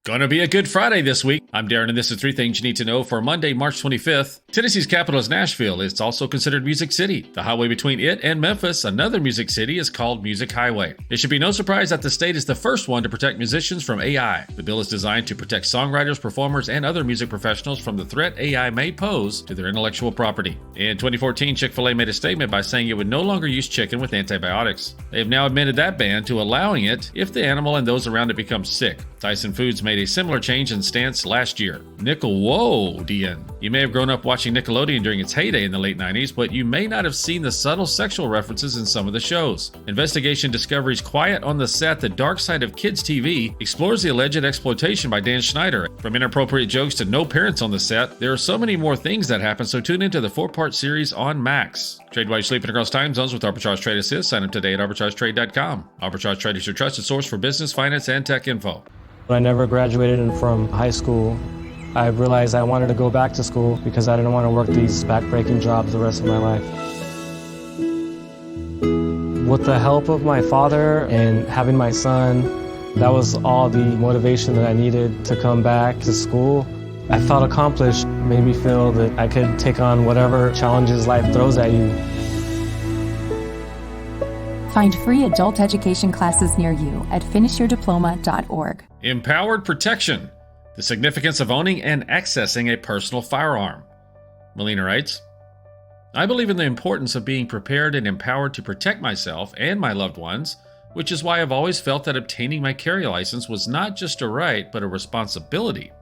Gonna be a good Friday this week. I'm Darren, and this is 3 things you need to know for Monday, March 25th. Tennessee's capital is Nashville. It's also considered Music City. The highway between it and Memphis, another music city, is called Music Highway. It should be no surprise that the state is the first one to protect musicians from AI. The bill is designed to protect songwriters, performers, and other music professionals from the threat AI may pose to their intellectual property. In 2014, Chick-fil-A made a statement by saying it would no longer use chicken with antibiotics. They have now amended that ban to allowing it if the animal and those around it become sick. Tyson Foods made a similar change in stance last year. NickelWHOAdeon. You may have grown up watching Nickelodeon during its heyday in the late 90s, but you may not have seen the subtle sexual references in some of the shows. Investigation Discovery's Quiet on the Set, The Dark Side of Kids TV explores the alleged exploitation by Dan Schneider. From inappropriate jokes to no parents on the set, there are so many more things that happen, so tune into the 4-part series on Max. Trade while you're sleeping across time zones with Arbitrage Trade Assist. Sign up today at arbitragetrade.com. Arbitrage Trade is your trusted source for business, finance, and tech info. When I never graduated from high school, I realized I wanted to go back to school because I didn't want to work these back-breaking jobs the rest of my life. With the help of my father and having my son, that was all the motivation that I needed to come back to school. I felt accomplished, made me feel that I could take on whatever challenges life throws at you. Find free adult education classes near you at finishyourdiploma.org. Empowered protection. The significance of owning and accessing a personal firearm. Melina writes, I believe in the importance of being prepared and empowered to protect myself and my loved ones, which is why I've always felt that obtaining my carry license was not just a right, but a responsibility.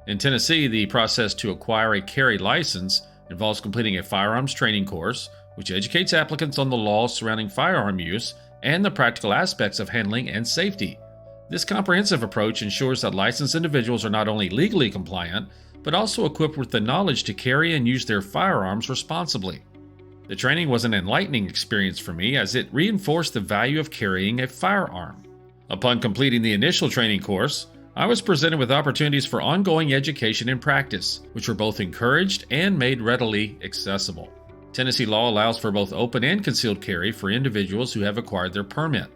In Tennessee, the process to acquire a carry license involves completing a firearms training course, which educates applicants on the laws surrounding firearm use and the practical aspects of handling and safety. This comprehensive approach ensures that licensed individuals are not only legally compliant, but also equipped with the knowledge to carry and use their firearms responsibly. The training was an enlightening experience for me as it reinforced the value of carrying a firearm. Upon completing the initial training course, I was presented with opportunities for ongoing education and practice, which were both encouraged and made readily accessible. Tennessee law allows for both open and concealed carry for individuals who have acquired their permit.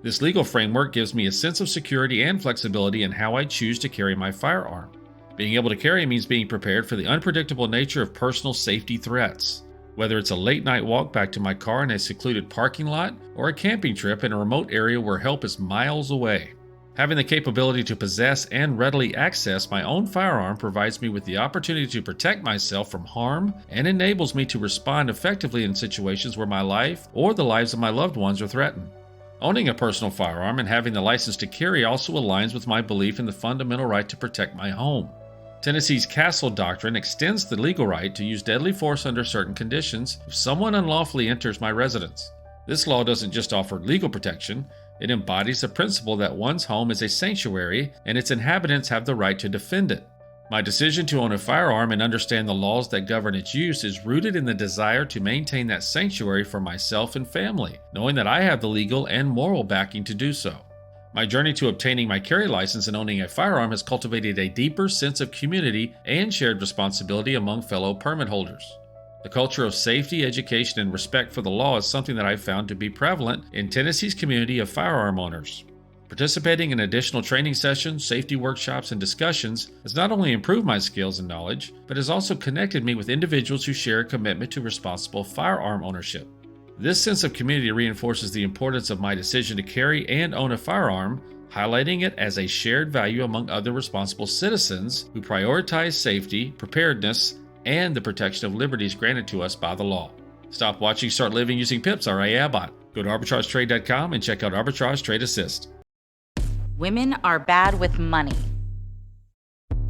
This legal framework gives me a sense of security and flexibility in how I choose to carry my firearm. Being able to carry means being prepared for the unpredictable nature of personal safety threats. Whether it's a late night walk back to my car in a secluded parking lot or a camping trip in a remote area where help is miles away. Having the capability to possess and readily access my own firearm provides me with the opportunity to protect myself from harm and enables me to respond effectively in situations where my life or the lives of my loved ones are threatened. Owning a personal firearm and having the license to carry also aligns with my belief in the fundamental right to protect my home. Tennessee's Castle Doctrine extends the legal right to use deadly force under certain conditions if someone unlawfully enters my residence. This law doesn't just offer legal protection, it embodies the principle that one's home is a sanctuary and its inhabitants have the right to defend it. My decision to own a firearm and understand the laws that govern its use is rooted in the desire to maintain that sanctuary for myself and family, knowing that I have the legal and moral backing to do so. My journey to obtaining my carry license and owning a firearm has cultivated a deeper sense of community and shared responsibility among fellow permit holders. The culture of safety, education, and respect for the law is something that I've found to be prevalent in Tennessee's community of firearm owners. Participating in additional training sessions, safety workshops, and discussions has not only improved my skills and knowledge, but has also connected me with individuals who share a commitment to responsible firearm ownership. This sense of community reinforces the importance of my decision to carry and own a firearm, highlighting it as a shared value among other responsible citizens who prioritize safety, preparedness, and the protection of liberties granted to us by the law. Stop watching, start living using PIPS, our AI bot. Go to arbitragetrade.com and check out Arbitrage Trade Assist. Women are bad with money.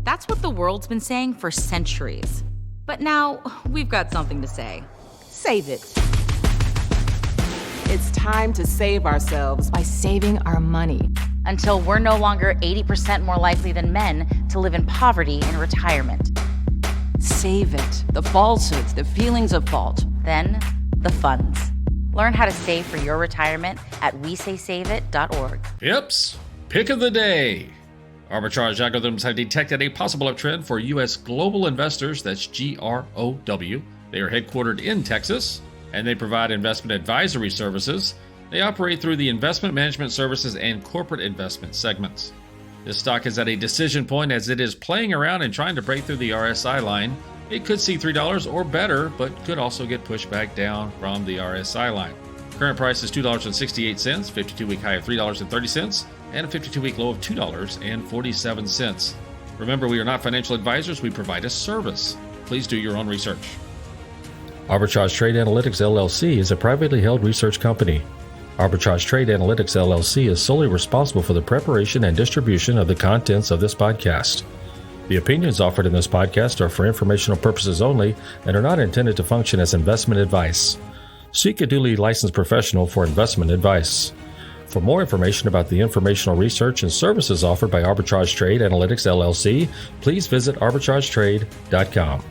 That's what the world's been saying for centuries. But now we've got something to say. Save it. It's time to save ourselves by saving our money. Until we're no longer 80% more likely than men to live in poverty in retirement. Save it. The falsehoods, the feelings of fault. Then, the funds. Learn how to save for your retirement at wesaysaveit.org. Yips. Pick of the day. Arbitrage algorithms have detected a possible uptrend for U.S. global investors, that's GROW. They are headquartered in Texas, and they provide investment advisory services. They operate through the investment management services and corporate investment segments. This stock is at a decision point as it is playing around and trying to break through the RSI line. It could see $3 or better, but could also get pushed back down from the RSI line. Current price is $2.68, 52-week high of $3.30, and a 52-week low of $2.47. Remember, we are not financial advisors. We provide a service. Please do your own research. Arbitrage Trade Analytics LLC is a privately held research company. Arbitrage Trade Analytics LLC is solely responsible for the preparation and distribution of the contents of this podcast. The opinions offered in this podcast are for informational purposes only and are not intended to function as investment advice. Seek a duly licensed professional for investment advice. For more information about the informational research and services offered by Arbitrage Trade Analytics LLC, please visit arbitragetrade.com.